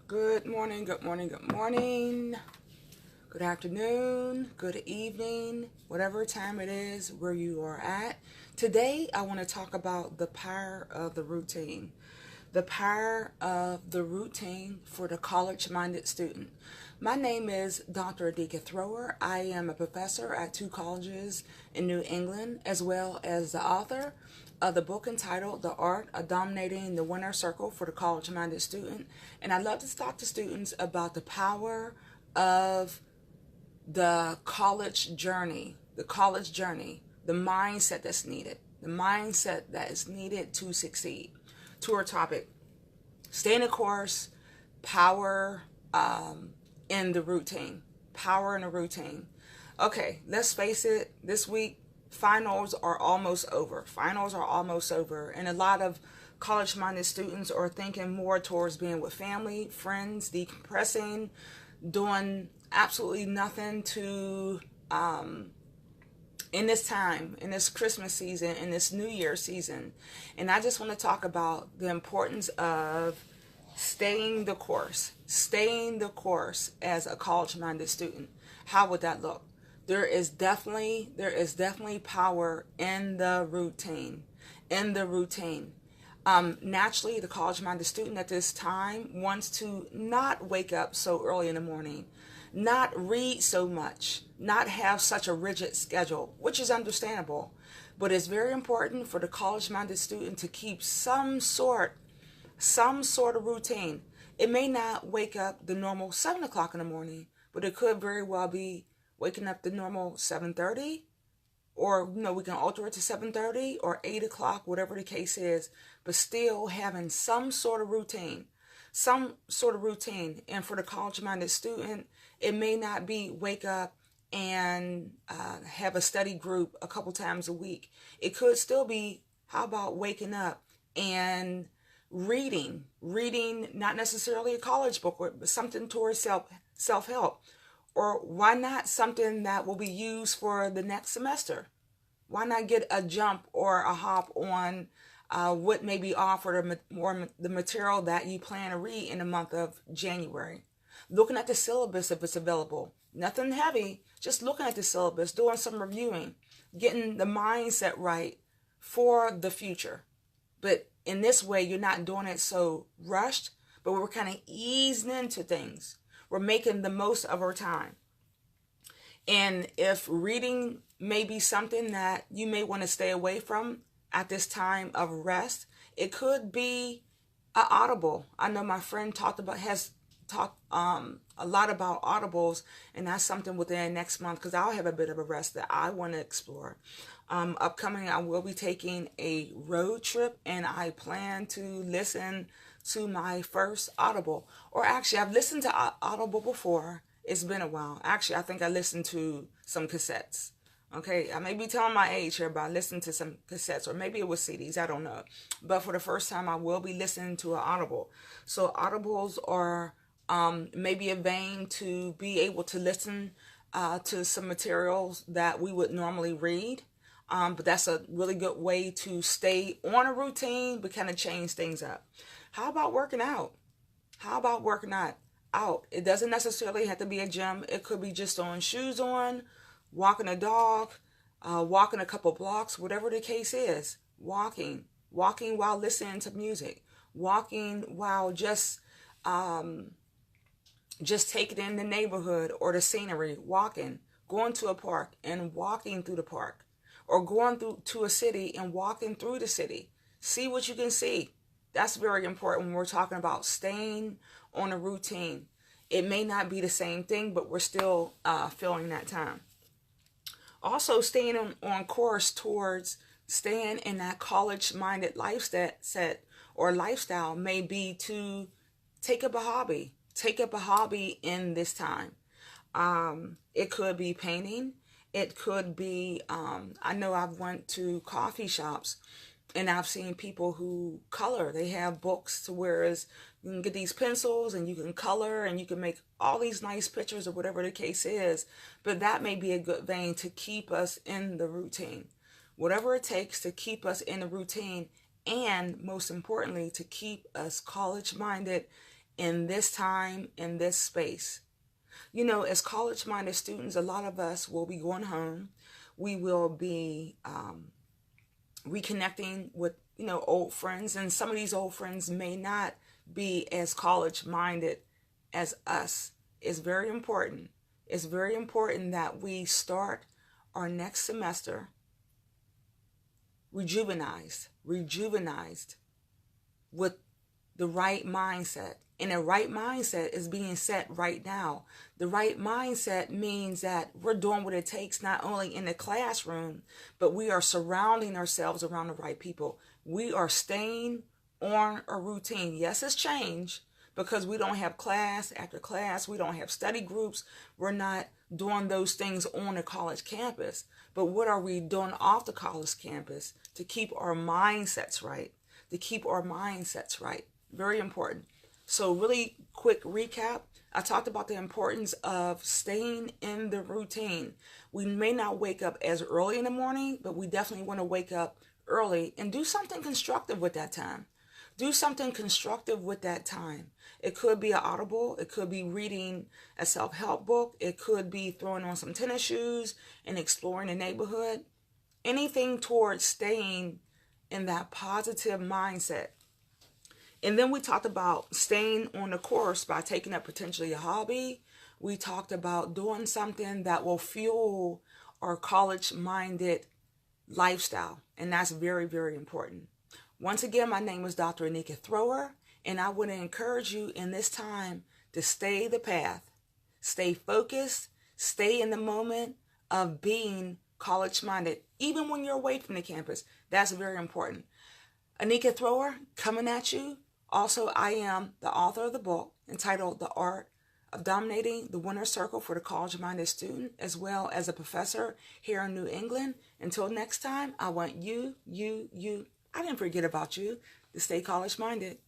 Good morning, good morning, good morning, good afternoon, good evening, whatever time it is where you are at. Today, I want to talk about the power of the routine. The power of the routine for the college minded student. My name is Dr. Adika Thrower. I am a professor at two colleges in New England, as well as the author of the book entitled The Art of Dominating the Winner Circle for the College Minded Student. And I love to talk to students about the power of the college journey, the mindset that's needed, the mindset that is needed to succeed. To our topic, stay in the course, power in the routine. Power in the routine. Okay, let's face it, this week, finals are almost over. Finals are almost over. And a lot of college minded students are thinking more towards being with family, friends, decompressing, doing absolutely nothing to in this time, in this Christmas season, in this New Year season. And I just want to talk about the importance of staying the course as a college-minded student. How would that look? There is definitely power in the routine. In the routine. Naturally, the college-minded student at this time wants to not wake up so early in the morning, not read so much, not have such a rigid schedule, which is understandable. But it's very important for the college-minded student to keep some sort of routine. It may not wake up the normal 7 o'clock in the morning, but it could very well be waking up the normal 7:30, or we can alter it to 7:30 or 8 o'clock, whatever the case is, but still having some sort of routine. And for the college-minded student, it may not be wake up and have a study group a couple times a week. It could still be, how about waking up and reading not necessarily a college book, but something towards self-help, or why not something that will be used for the next semester? Why not get a jump or a hop on what may be offered, or the material that you plan to read in the month of January? Looking at the syllabus if it's available. Nothing heavy, just looking at the syllabus, doing some reviewing, getting the mindset right for the future. But in this way, you're not doing it so rushed, but we're kind of easing into things. We're making the most of our time. And if reading may be something that you may want to stay away from at this time of rest, it could be a Audible. I know my friend has talked a lot about Audibles, and that's something within next month, because I'll have a bit of a rest that I want to explore. Upcoming, I will be taking a road trip, and I plan to listen to my first Audible. Or actually, I've listened to Audible before. It's been a while. Actually, I think I listened to some cassettes. Okay, I may be telling my age here, but I listened to some cassettes, or maybe it was CDs, I don't know. But for the first time, I will be listening to an Audible. So Audibles are maybe a vein to be able to listen to some materials that we would normally read. But that's a really good way to stay on a routine, but kind of change things up. How about working out? How about working out? It doesn't necessarily have to be a gym. It could be just throwing shoes on, walking a dog, walking a couple blocks, whatever the case is. Walking while listening to music, walking while just taking in the neighborhood or the scenery, going to a park and walking through the park, or going through to a city and walking through the city. See what you can see. That's very important when we're talking about staying on a routine. It may not be the same thing, but we're still filling that time. Also, staying on course towards staying in that college-minded lifestyle may be to take up a hobby. Take up a hobby in this time. It could be painting. It could be, I know I've went to coffee shops and I've seen people who color. They have books to whereas you can get these pencils and you can color and you can make all these nice pictures or whatever the case is. But that may be a good vein to keep us in the routine. Whatever it takes to keep us in the routine, and most importantly, to keep us college minded in this time, in this space. You know, as college-minded students, a lot of us will be going home. We will be reconnecting with, old friends. And some of these old friends may not be as college-minded as us. It's very important. It's very important that we start our next semester rejuvenized with the right mindset. And a right mindset is being set right now. The right mindset means that we're doing what it takes, not only in the classroom, but we are surrounding ourselves around the right people. We are staying on a routine. Yes, it's changed because we don't have class after class. We don't have study groups. We're not doing those things on the college campus. But what are we doing off the college campus to keep our mindsets right? To keep our mindsets right. Very important. So really quick recap. I talked about the importance of staying in the routine. We may not wake up as early in the morning, but we definitely want to wake up early and do something constructive with that time. Do something constructive with that time. It could be an audible. It could be reading a self-help book. It could be throwing on some tennis shoes and exploring the neighborhood. Anything towards staying in that positive mindset. And then we talked about staying on the course by taking up potentially a hobby. We talked about doing something that will fuel our college-minded lifestyle. And that's very, very important. Once again, my name is Dr. Anika Thrower, and I want to encourage you in this time to stay the path, stay focused, stay in the moment of being college-minded, even when you're away from the campus. That's very important. Anika Thrower coming at you. Also, I am the author of the book entitled The Art of Dominating the Winner's Circle for the College-Minded Student, as well as a professor here in New England. Until next time, I want you, I didn't forget about you, to stay college-minded.